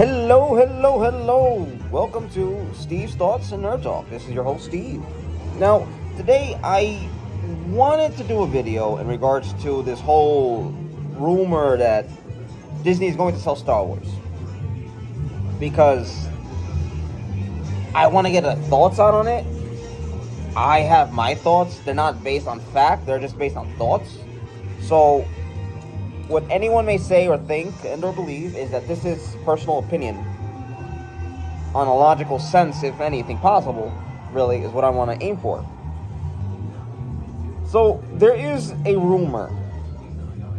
Hello, hello, hello. Welcome to Steve's Thoughts and Nerd Talk. This is your host, Steve. Now, today I wanted to do a video in regards to this whole rumor that Disney is going to sell Star Wars. Because I want to get the thoughts out on it. I have my thoughts. They're not based on fact. They're just based on thoughts. So, what anyone may say or think and or believe is that this is personal opinion on a logical sense, if anything possible, really, is what I want to aim for. So, there is a rumor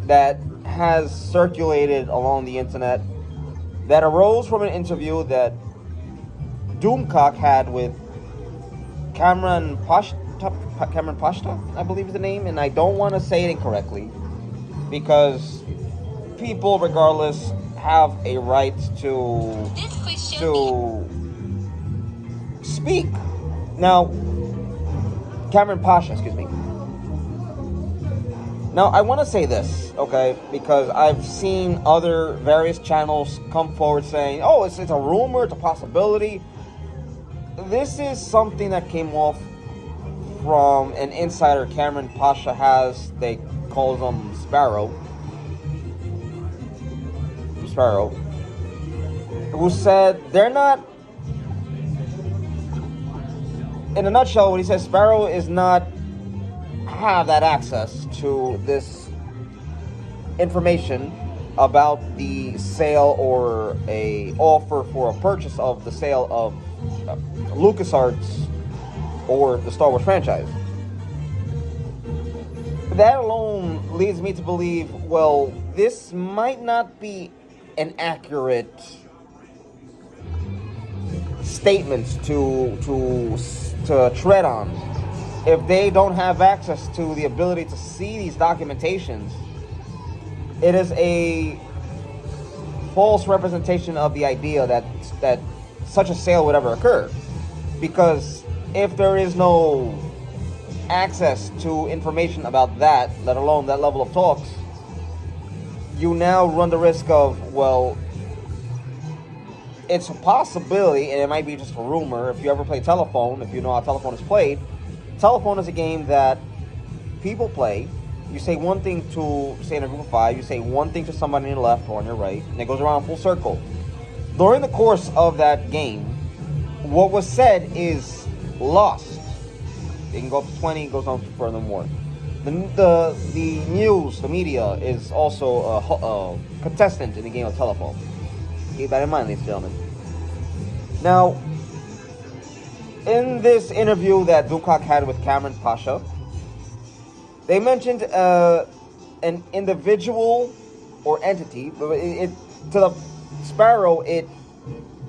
that has circulated along the internet that arose from an interview that Doomcock had with Cameron Pashta, I believe is the name, and I don't want to say it incorrectly because people, regardless, have a right to speak. Now, Cameron Pasha, excuse me. Now, I want to say this, okay, because I've seen other various channels come forward saying, oh, it's a rumor, it's a possibility. This is something that came off from an insider Cameron Pasha has. They call him Sparrow, who said they're not, in a nutshell, what he says, Sparrow is not have that access to this information about the sale or a offer for a purchase of the sale of LucasArts or the Star Wars franchise. That alone leads me to believe, well, this might not be an accurate statement to tread on. If they don't have access to the ability to see these documentations, it is a false representation of the idea that such a sale would ever occur. Because if there is no access to information about that, let alone that level of talks, you now run the risk of, well, it's a possibility, and it might be just a rumor. If you ever play telephone, if you know how telephone is played, telephone is a game that people play. You say one thing to, say in a group of 5, you say one thing to somebody on your left or on your right, and it goes around full circle. During the course of that game, what was said is lost. It can go up to 20, it goes on furthermore. The news, the media, is also a contestant in the game of telephone. Keep that in mind, ladies and gentlemen. Now, in this interview that Doomcock had with Cameron Pasha, they mentioned an individual or entity. To the Sparrow, it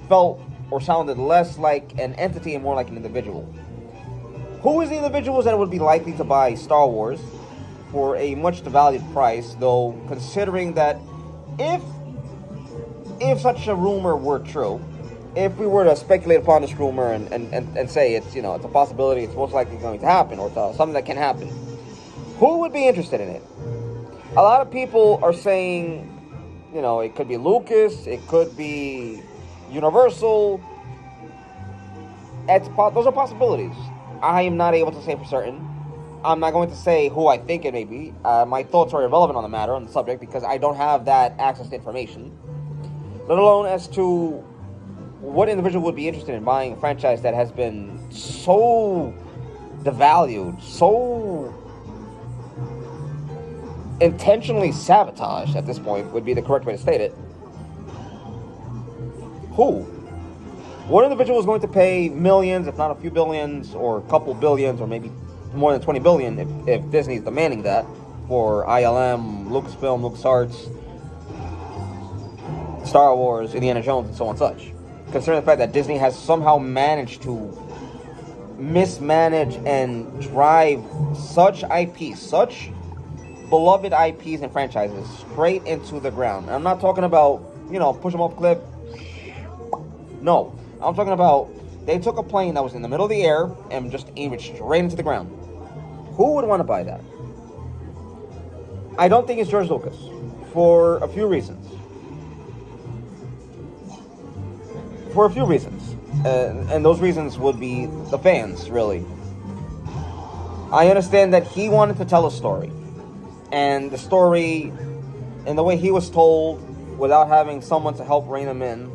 felt or sounded less like an entity and more like an individual. Who is the individuals that would be likely to buy Star Wars for a much devalued price, though, considering that if such a rumor were true, if we were to speculate upon this rumor and say it's, it's a possibility, it's most likely going to happen, or it's something that can happen, who would be interested in it? A lot of people are saying, it could be Lucas, it could be Universal. Those are possibilities. I am not able to say for certain. I'm not going to say who I think it may be. My thoughts are irrelevant on the matter, on the subject, because I don't have that access to information. Let alone as to what individual would be interested in buying a franchise that has been so devalued, so intentionally sabotaged at this point, would be the correct way to state it. Who? What individual is going to pay millions, if not a few billions, or a couple billions, or maybe more than 20 billion if Disney is demanding that for ILM, Lucasfilm, LucasArts, Star Wars, Indiana Jones, and so on and such? Considering the fact that Disney has somehow managed to mismanage and drive such IPs, such beloved IPs and franchises straight into the ground. And I'm not talking about, push them off a cliff. No. I'm talking about they took a plane that was in the middle of the air and just aimed it straight into the ground. Who would want to buy that? I don't think it's George Lucas for a few reasons. for a few reasons. And those reasons would be the fans, really. I understand that he wanted to tell a story. And the story, in the way he was told, without having someone to help rein him in,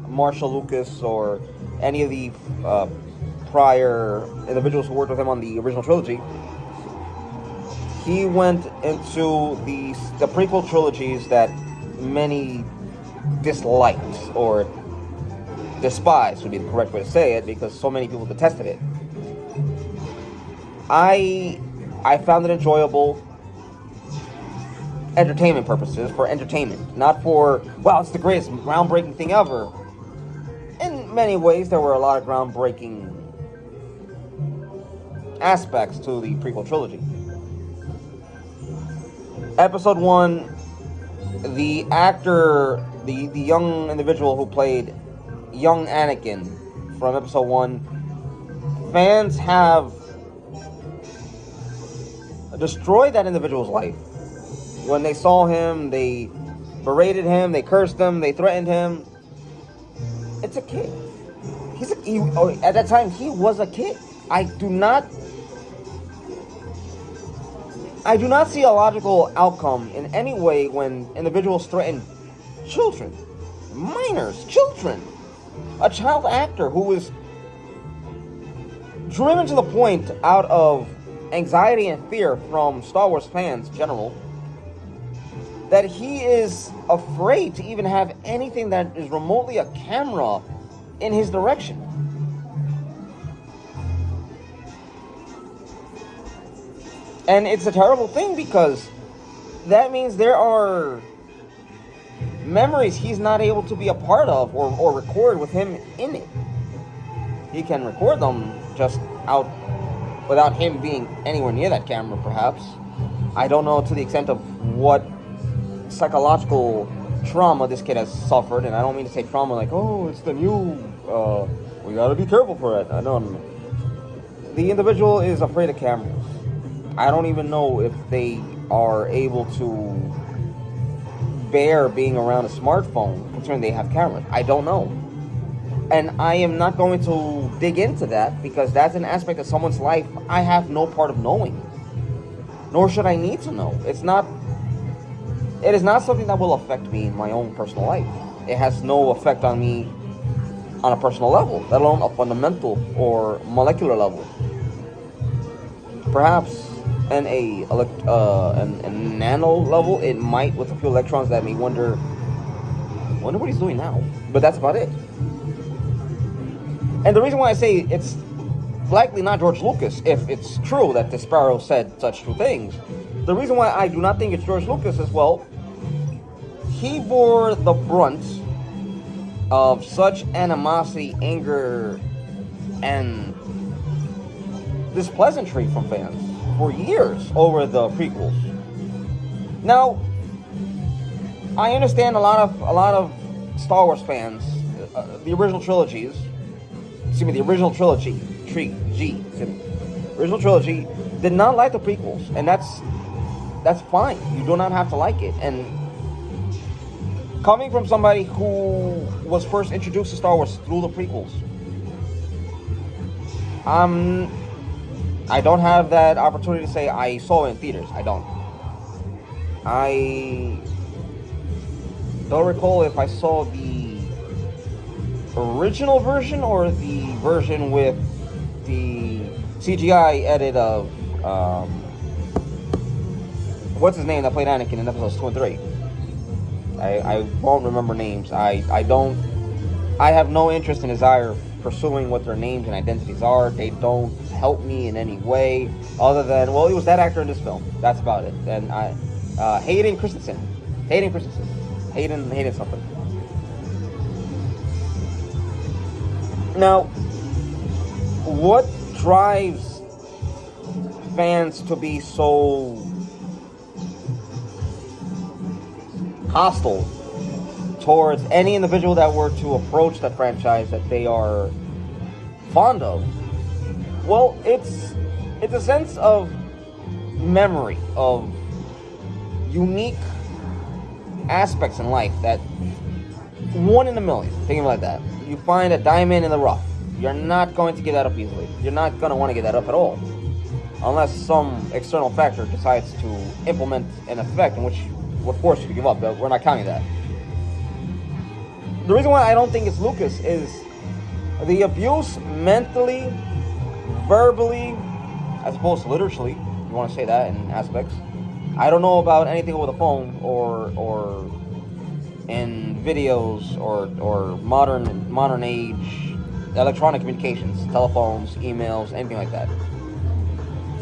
Marshall Lucas or any of the prior individuals who worked with him on the original trilogy, he went into the prequel trilogies that many disliked or despised would be the correct way to say it, because so many people detested it. I found it enjoyable, entertainment purposes, for entertainment, not for, wow, it's the greatest groundbreaking thing ever. In many ways, there were a lot of groundbreaking aspects to the prequel trilogy. Episode 1, the actor, the young individual who played young Anakin from episode 1, fans have destroyed that individual's life. When they saw him, they berated him, they cursed him, they threatened him. It's a kid. At that time, he was a kid. I do not see a logical outcome in any way when individuals threaten children, minors, children. A child actor who is driven to the point out of anxiety and fear from Star Wars fans in general, that he is afraid to even have anything that is remotely a camera in his direction. And it's a terrible thing, because that means there are memories he's not able to be a part of or record with him in it. He can record them just out without him being anywhere near that camera, perhaps. I don't know to the extent of what psychological trauma this kid has suffered, and I don't mean to say trauma like, oh, it's the new, we gotta be careful for it. I don't know. The individual is afraid of cameras. I don't even know if they are able to bear being around a smartphone, considering they have cameras. I don't know. And I am not going to dig into that, because that's an aspect of someone's life I have no part of knowing. Nor should I need to know. It is not something that will affect me in my own personal life. It has no effect on me on a personal level, let alone a fundamental or molecular level. Perhaps in a nano level, it might, with a few electrons that may wonder what he's doing now. But that's about it. And the reason why I say it's likely not George Lucas, if it's true that Desparrow said such true things, the reason why I do not think it's George Lucas is, well, he bore the brunt of such animosity, anger, and displeasantry from fans for years over the prequels. Now, I understand a lot of Star Wars fans, the original trilogy, did not like the prequels, and that's fine. You do not have to like it. And coming from somebody who was first introduced to Star Wars through the prequels, I don't have that opportunity to say I saw it in theaters. I don't. I don't recall if I saw the original version or the version with the CGI edit of what's his name that played Anakin in episodes 2 and 3. I won't remember names. I have no interest and desire pursuing what their names and identities are. They don't help me in any way other than, well, it was that actor in this film. That's about it. And Hayden Christensen. Hayden something. Now, what drives fans to be so hostile towards any individual that were to approach the franchise that they are fond of? Well, it's a sense of memory, of unique aspects in life that 1 in a million. Think of it like that. You find a diamond in the rough. You're not going to give that up easily. You're not going to want to give that up at all. Unless some external factor decides to implement an effect in which would force you to give up. But we're not counting that. The reason why I don't think it's Lucas is the abuse mentally, verbally, as opposed to literally, if you want to say that in aspects. I don't know about anything over the phone or in videos or modern age electronic communications, telephones, emails, anything like that.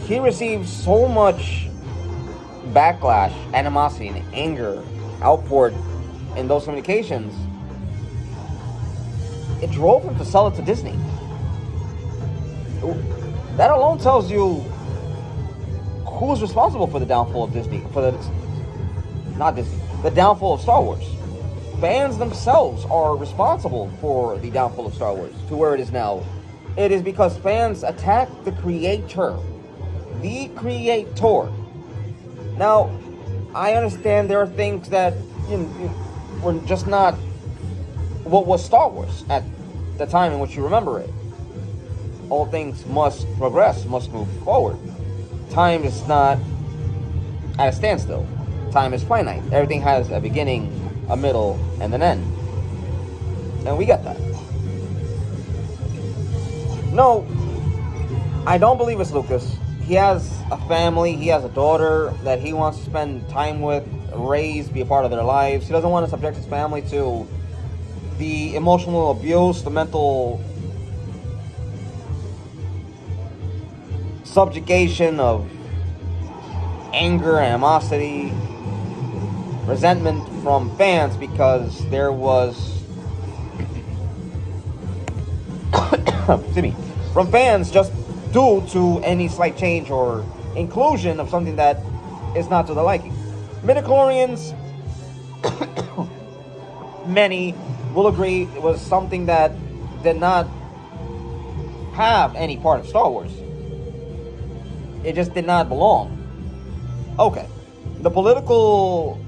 He received so much backlash, animosity, and anger outpoured in those communications. It drove him to sell it to Disney. That alone tells you who's responsible for the downfall of Disney. The downfall of Star Wars. Fans themselves are responsible for the downfall of Star Wars to where it is now. It is because fans attacked the creator. The creator. Now, I understand there are things that were just not what was Star Wars at the time in which you remember it. All things must progress, must move forward. Time is not at a standstill. Time is finite. Everything has a beginning, a middle, and an end. And we got that. No, I don't believe it's Lucas. He has a family, he has a daughter that he wants to spend time with, raise, be a part of their lives. He doesn't want to subject his family to the emotional abuse, the mental subjugation of anger, animosity, resentment from fans because there was excuse me, from fans just due to any slight change or inclusion of something that is not to their liking. Midichlorians, many will agree, it was something that did not have any part of Star Wars. It just did not belong. Okay. The political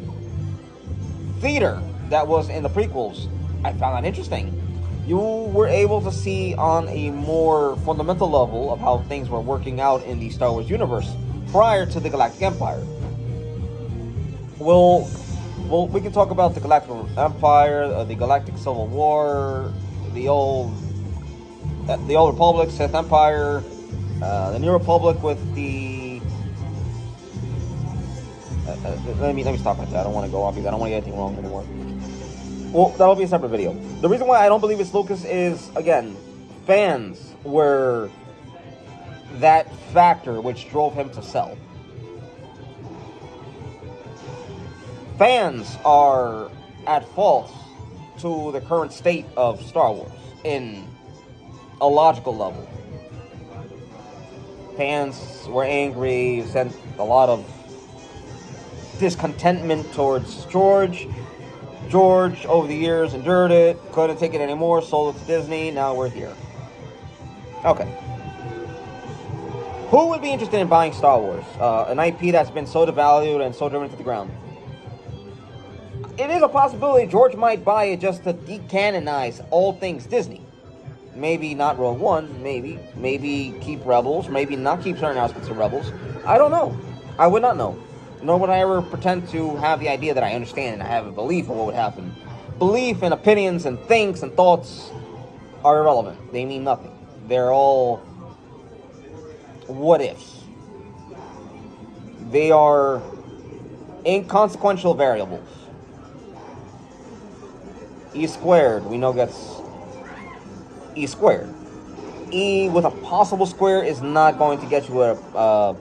theater that was in the prequels, I found that interesting. You were able to see on a more fundamental level of how things were working out in the Star Wars universe prior to the Galactic Empire. Well, we can talk about the Galactic Empire, the Galactic Civil War, the old Republic, Sith Empire, the New Republic with the. Let me stop right there. I don't want to go off because I don't want to get anything wrong anymore. Well, that'll be a separate video. The reason why I don't believe it's Lucas is, again, fans were that factor which drove him to sell. Fans are at fault to the current state of Star Wars in a logical level. Fans were angry, sent a lot of discontentment towards George. George, over the years, endured it, couldn't take it anymore, sold it to Disney, now we're here. Okay. Who would be interested in buying Star Wars? An IP that's been so devalued and so driven to the ground. It is a possibility George might buy it just to decanonize all things Disney. Maybe not Rogue One, maybe. Maybe keep Rebels, maybe not keep certain aspects of Rebels. I don't know. I would not know. Nor would I ever pretend to have the idea that I understand and I have a belief in what would happen. Belief and opinions and things and thoughts are irrelevant. They mean nothing. They're all what ifs. They are inconsequential variables. E squared, we know gets E squared. E with a possible square is not going to get you a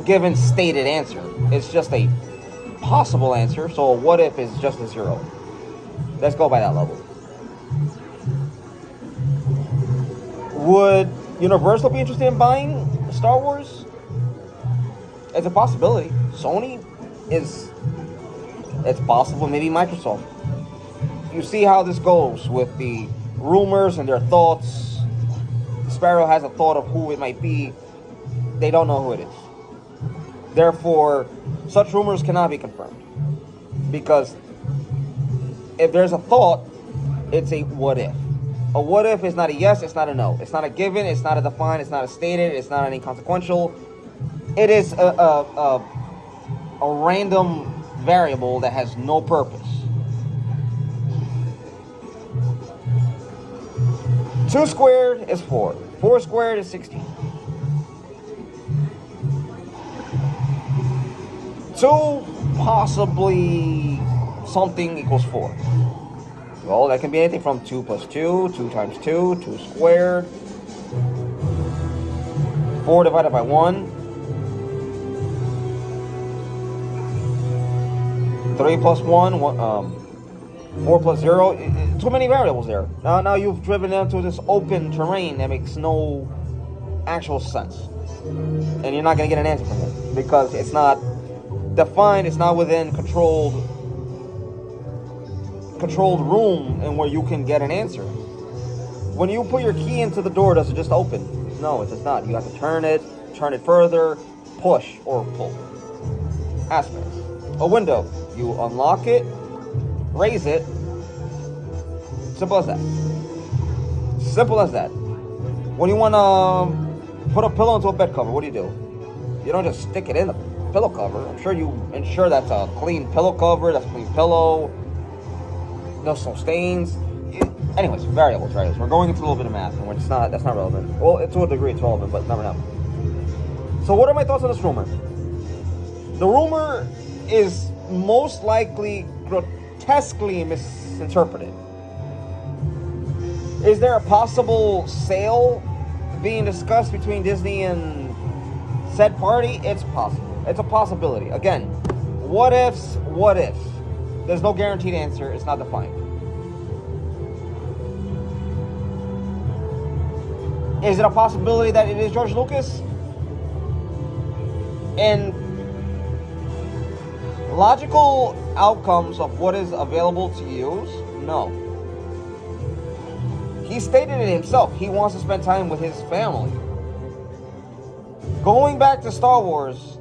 given stated answer. It's just a possible answer, so a what if is just a zero. Let's go by that level. Would Universal be interested in buying Star Wars? It's a possibility. Sony is... It's possible, maybe Microsoft. You see how this goes with the rumors and their thoughts. Sparrow has a thought of who it might be. They don't know who it is. Therefore, such rumors cannot be confirmed. Because If there's a thought, it's a what if. A what if is not a yes, it's not a no. It's not a given, it's not a defined, it's not a stated, it's not any consequential. It is a random variable that has no purpose. 2 squared is 4. 4 squared is 16. 2 possibly something equals 4. Well, that can be anything from 2 plus 2, 2 times 2, 2 squared, 4 divided by 1, 3 plus 1, 4 plus 0. Too many variables there. Now you've driven into this open terrain that makes no actual sense. And you're not going to get an answer from it because it's not defined, it's not within controlled room and where you can get an answer. When you put your key into the door, does it just open? No, it does not. You have to turn it further, push or pull. Aspects. A window. You unlock it, raise it. Simple as that. Simple as that. When you want to put a pillow into a bed cover, what do? You don't just stick it in the pillow cover. I'm sure you ensure that's a clean pillow cover, that's a clean pillow. No stains. Anyways, variables. We're going into a little bit of math, and that's not relevant. Well, to a degree it's relevant, but never know. So what are my thoughts on this rumor? The rumor is most likely grotesquely misinterpreted. Is there a possible sale being discussed between Disney and said party? It's possible. It's a possibility. Again, what ifs? There's no guaranteed answer. It's not defined. Is it a possibility that it is George Lucas? And logical outcomes of what is available to use? No. He stated it himself. He wants to spend time with his family. Going back to Star Wars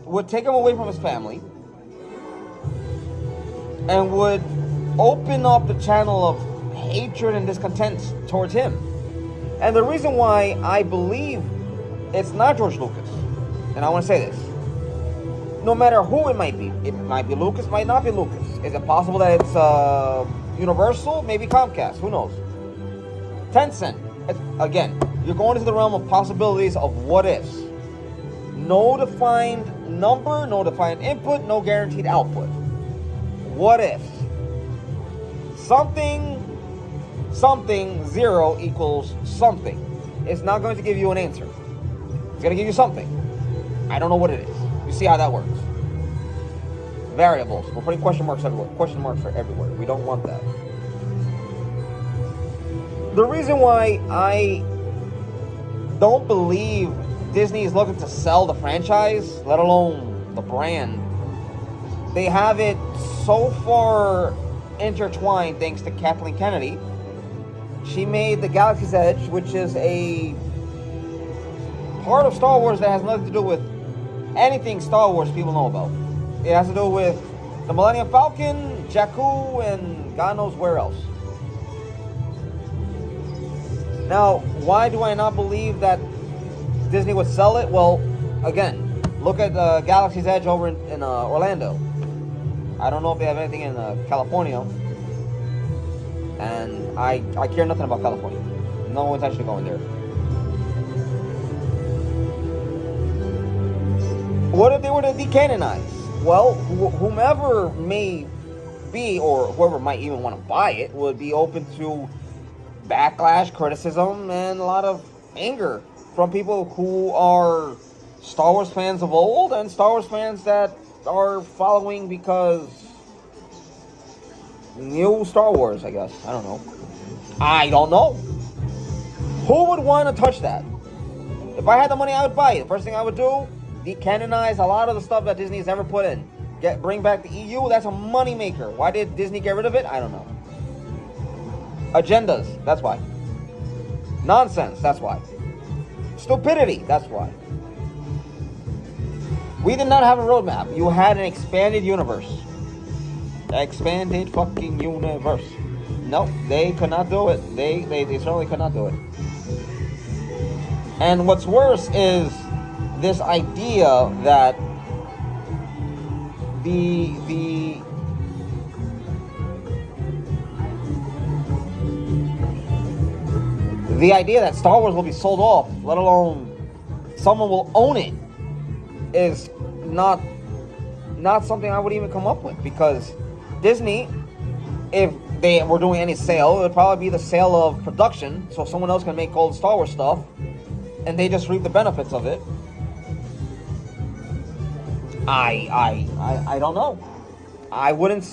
would take him away from his family and would open up the channel of hatred and discontent towards him. And the reason why I believe it's not George Lucas, and I want to say this, no matter who it might be Lucas, might not be Lucas. Is it possible that it's Universal? Maybe Comcast, who knows? Tencent. Again, you're going into the realm of possibilities of what ifs. No defined number, no defined input, no guaranteed output. What if something 0 equals something? It's not going to give you an answer. It's going to give you something. I don't know what it is. You see how that works. Variables. We're putting question marks everywhere. Question marks are everywhere. We don't want that. The reason why I don't believe Disney is looking to sell the franchise, let alone the brand, they have it so far intertwined thanks to Kathleen Kennedy. She made the Galaxy's Edge, which is a part of Star Wars that has nothing to do with anything Star Wars people know about. It has to do with the Millennium Falcon, Jakku, and God knows where else. Now, why do I not believe that Disney would sell it? Well, again, look at Galaxy's Edge over in Orlando. I don't know if they have anything in California. And I care nothing about California. No one's actually going there. What if they were to decanonize? Well, whomever may be, or whoever might even want to buy it, would be open to backlash, criticism, and a lot of anger from people who are Star Wars fans of old and Star Wars fans that are following because new Star Wars, I guess. I don't know. Who would want to touch that? If I had the money, I would buy it. The first thing I would do, decanonize a lot of the stuff that Disney's ever put in. Bring back the EU. That's a money maker. Why did Disney get rid of it? I don't know. Agendas. That's why. Nonsense. That's why. Stupidity. That's why. We did not have a roadmap. You had an expanded universe. Expanded fucking universe. No, they could not do it. They certainly could not do it. And what's worse is this idea that the idea that Star Wars will be sold off, let alone someone will own it, is not something I would even come up with. Because Disney, if they were doing any sale, it would probably be the sale of production, so someone else can make all the Star Wars stuff, and they just reap the benefits of it. I don't know. I would not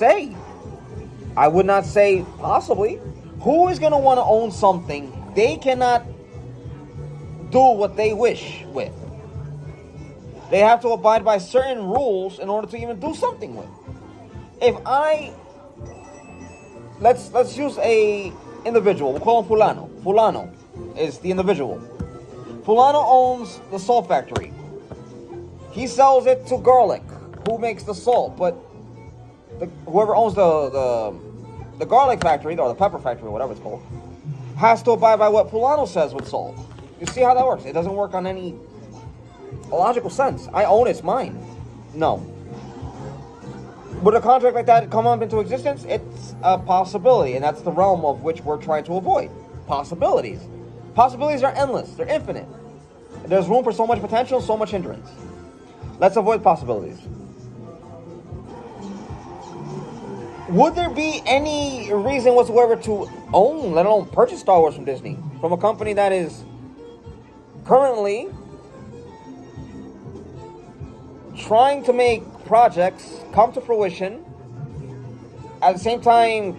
say possibly. Who is going to want to own something they cannot do what they wish with? They have to abide by certain rules in order to even do something with. Let's use a individual. We'll call him Fulano. Fulano is the individual. Fulano owns the salt factory. He sells it to Garlic, who makes the salt. But whoever owns the garlic factory, or the pepper factory, or whatever it's called, has to abide by what Fulano says with salt. You see how that works? It doesn't work on any logical sense. I own it, it's mine. No. Would a contract like that come up into existence? It's a possibility, and that's the realm of which we're trying to avoid. Possibilities. Possibilities are endless. They're infinite. There's room for so much potential, so much hindrance. Let's avoid possibilities. Would there be any reason whatsoever to own, let alone purchase Star Wars from Disney? From a company that is currently trying to make projects come to fruition, at the same time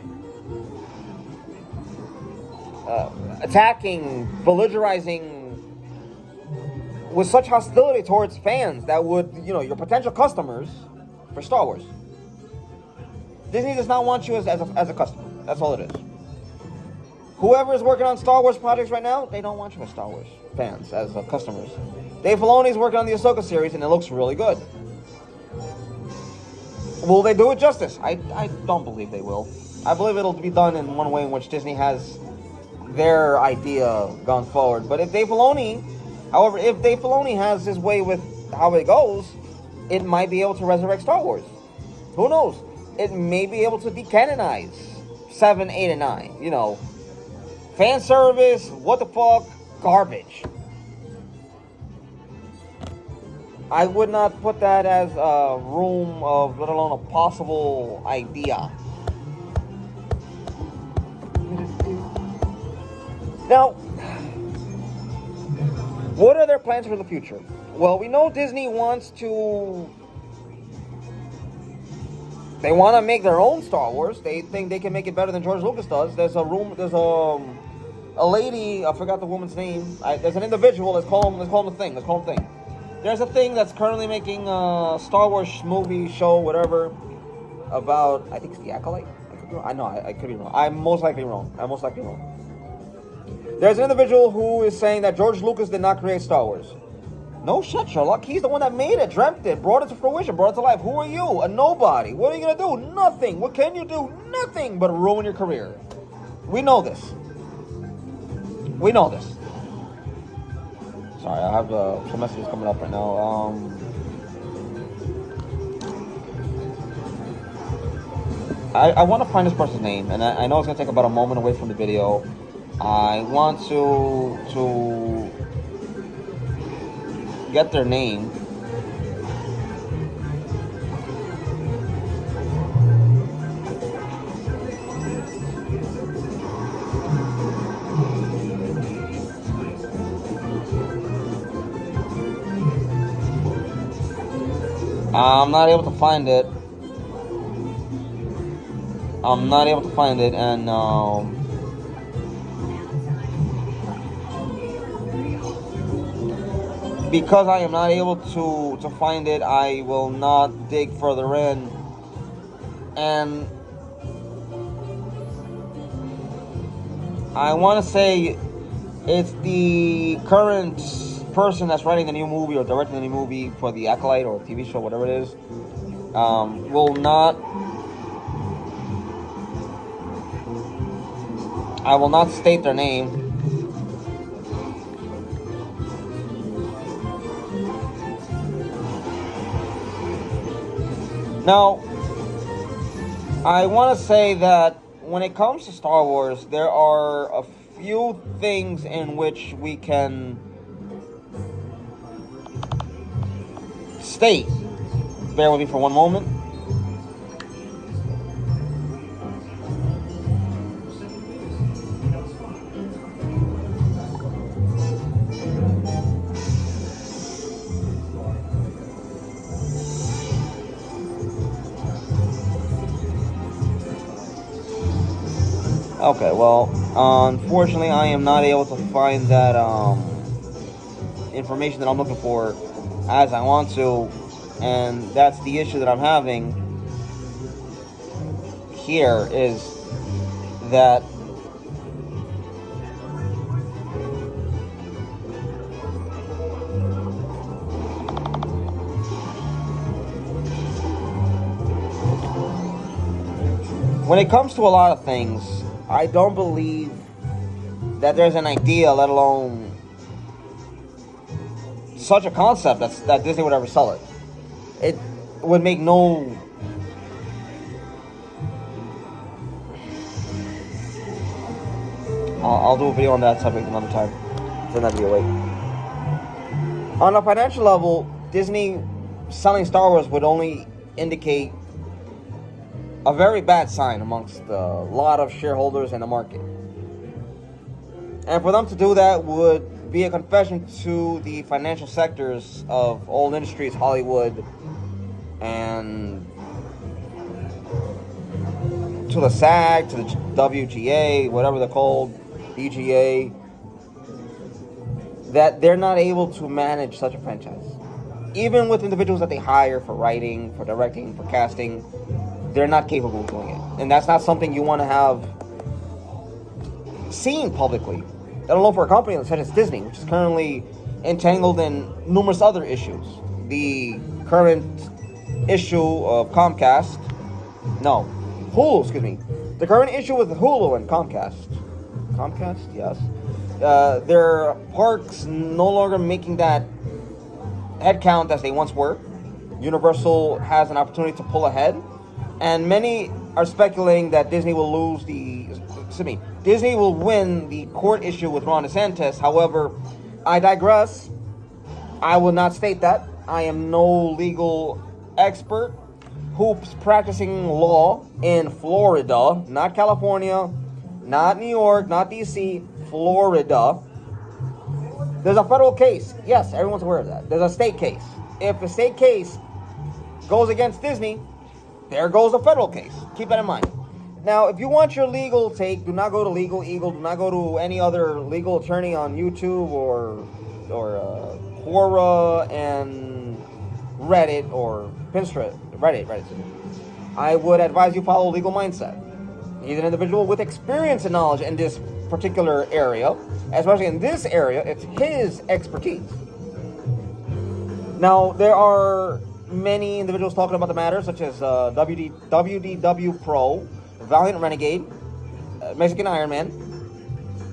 attacking, belligerizing with such hostility towards fans that would, your potential customers for Star Wars. Disney does not want you as a customer. That's all it is. Whoever is working on Star Wars projects right now, they don't want you as Star Wars fans, as customers. Dave Filoni's working on the Ahsoka series, and it looks really good. Will they do it justice? I don't believe they will. I believe it'll be done in one way in which Disney has their idea gone forward. But if Dave Filoni has his way with how it goes, it might be able to resurrect Star Wars. Who knows? It may be able to decanonize 7, 8, and 9. Fan service, what the fuck, garbage. I would not put that as a room of, let alone a possible idea. Now, what are their plans for the future? Well, we know Disney wants to... They want to make their own Star Wars. They think they can make it better than George Lucas does. There's a lady, I forgot the woman's name. There's an individual, let's call him the Thing. There's a Thing that's currently making a Star Wars movie, show, whatever, about, I think it's The Acolyte. I could be wrong. I'm most likely wrong. There's an individual who is saying that George Lucas did not create Star Wars. No shit, Sherlock. He's the one that made it, dreamt it, brought it to fruition, brought it to life. Who are you? A nobody. What are you going to do? Nothing. What can you do? Nothing but ruin your career. We know this. Sorry, I have some messages coming up right now. I want to find this person's name, and I know it's going to take about a moment away from the video. I want to get their name. I'm not able to find it. And because I am not able to find it, I will not dig further in. And I want to say it's the current person that's writing the new movie or directing the new movie for The Acolyte or TV show, whatever it is, will not I will not state their name. Now, I want to say that when it comes to Star Wars, there are a few things in which we can state. Bear with me for one moment. Okay, well, unfortunately, I am not able to find that information that I'm looking for as I want to, and that's the issue that I'm having here is that when it comes to a lot of things, I don't believe that there's an idea, let alone such a concept that Disney would ever sell it. It would make no... I'll do a video on that subject another time. Send that video away. On a financial level, Disney selling Star Wars would only indicate a very bad sign amongst a lot of shareholders in the market. And for them to do that would be a confession to the financial sectors of all industries, Hollywood, and to the SAG, to the WGA, whatever they're called, BGA, that they're not able to manage such a franchise. Even with individuals that they hire for writing, for directing, for casting, they're not capable of doing it. And that's not something you want to have seen publicly. Let alone for a company such as Disney, which is currently entangled in numerous other issues. The current issue of Comcast. No. Hulu, excuse me. The current issue with Hulu and Comcast. Comcast? Yes. Their parks no longer making that headcount as they once were. Universal has an opportunity to pull ahead. And many are speculating that Disney will Disney will win the court issue with Ron DeSantis. However, I digress. I will not state that. I am no legal expert who's practicing law in Florida, not California, not New York, not DC, Florida. There's a federal case. Yes, everyone's aware of that. There's a state case. If the state case goes against Disney, there goes the federal case. Keep that in mind. Now, if you want your legal take, do not go to Legal Eagle. Do not go to any other legal attorney on YouTube or Quora and Reddit or Pinterest. Reddit. I would advise you follow Legal Mindset. He's an individual with experience and knowledge in this particular area. Especially in this area, it's his expertise. Now, there are many individuals talking about the matter, such as WDW Pro, Valiant Renegade, Mexican Iron Man.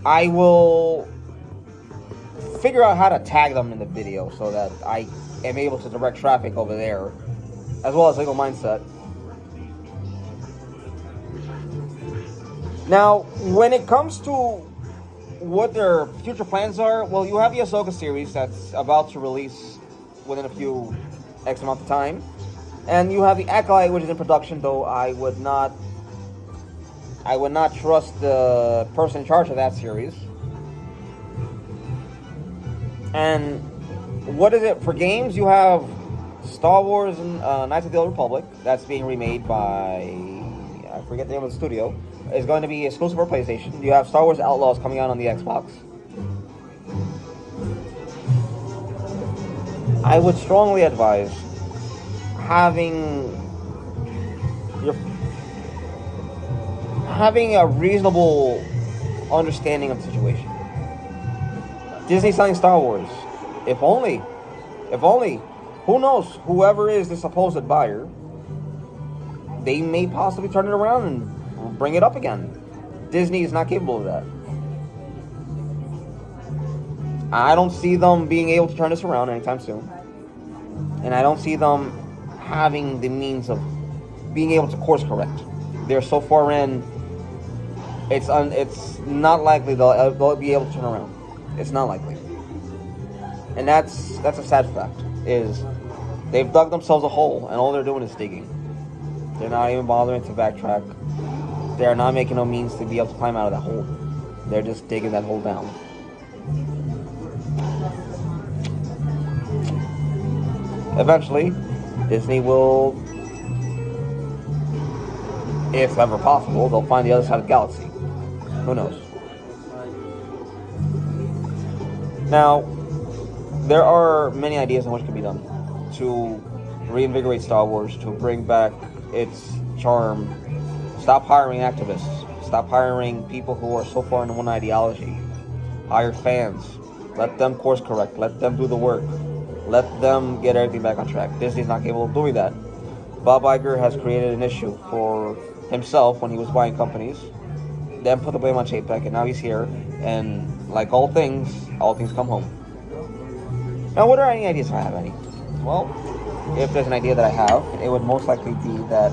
I will figure out how to tag them in the video so that I am able to direct traffic over there, as well as Legal Mindset. Now, when it comes to what their future plans are, well, you have the Ahsoka series that's about to release within a few X amount of time, and you have the Acolyte, which is in production, though I would not trust the person in charge of that series. And what is it for games? You have Star Wars and Knights of the Old Republic that's being remade by, I forget the name of the studio. It's going to be exclusive for PlayStation. You have Star Wars Outlaws coming out on the Xbox. I would strongly advise having a reasonable understanding of the situation. Disney selling Star Wars. If only, who knows, whoever is the supposed buyer, they may possibly turn it around and bring it up again. Disney is not capable of that. I don't see them being able to turn this around anytime soon. And I don't see them having the means of being able to course correct. They're so far in, it's not likely they'll be able to turn around. It's not likely. And that's a sad fact, is they've dug themselves a hole, and all they're doing is digging. They're not even bothering to backtrack. They're not making no means to be able to climb out of that hole. They're just digging that hole down. Eventually, Disney will, if ever possible, they'll find the other side of the galaxy. Who knows? Now, there are many ideas on what can be done to reinvigorate Star Wars, to bring back its charm. Stop hiring activists. Stop hiring people who are so far into one ideology. Hire fans. Let them course correct. Let them do the work. Let them get everything back on track. Disney's not capable of doing that. Bob Iger has created an issue for himself when he was buying companies. Then put the blame on Chapek, and now he's here. And like all things come home. Now, what are any ideas if I have any? Well, if there's an idea that I have, it would most likely be that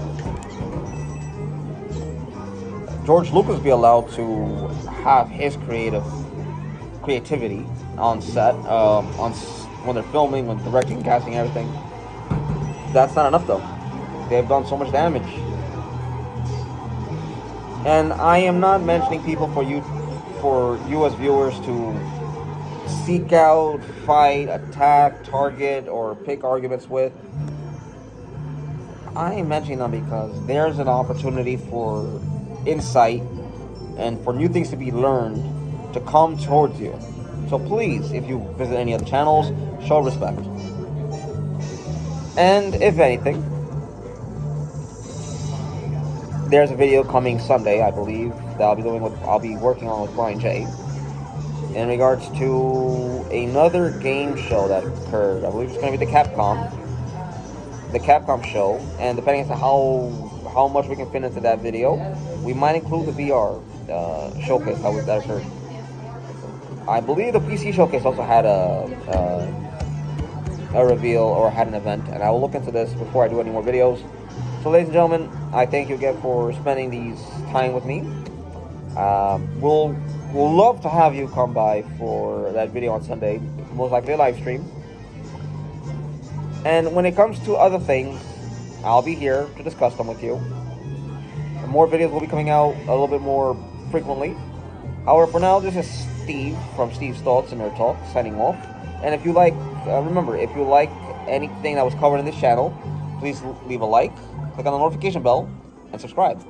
George Lucas be allowed to have his creativity on set, when they're filming, when directing, casting, everything. That's not enough, though. They've done so much damage. And I am not mentioning people for you as viewers to seek out, fight, attack, target, or pick arguments with. I am mentioning them because there's an opportunity for insight and for new things to be learned to come towards you. So please, if you visit any other channels, show respect. And if anything, there's a video coming Sunday, I believe, that I'll be working on with Brian J. in regards to another game show that occurred. I believe it's going to be the Capcom show, and depending on how much we can fit into that video, we might include the VR showcase that occurred. I believe the PC showcase also had a reveal or had an event, and I will look into this before I do any more videos. So, ladies and gentlemen, I thank you again for spending these time with me. We'll love to have you come by for that video on Sunday, most likely a live stream. And when it comes to other things, I'll be here to discuss them with you. More videos will be coming out a little bit more frequently. However, for now, this is Steve from Steve's Thoughts and Nerd Talk signing off. And if you like, remember, if you like anything that was covered in this channel, please leave a like, click on the notification bell, and subscribe.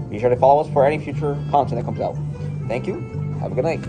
Be sure to follow us for any future content that comes out. Thank you. Have a good night.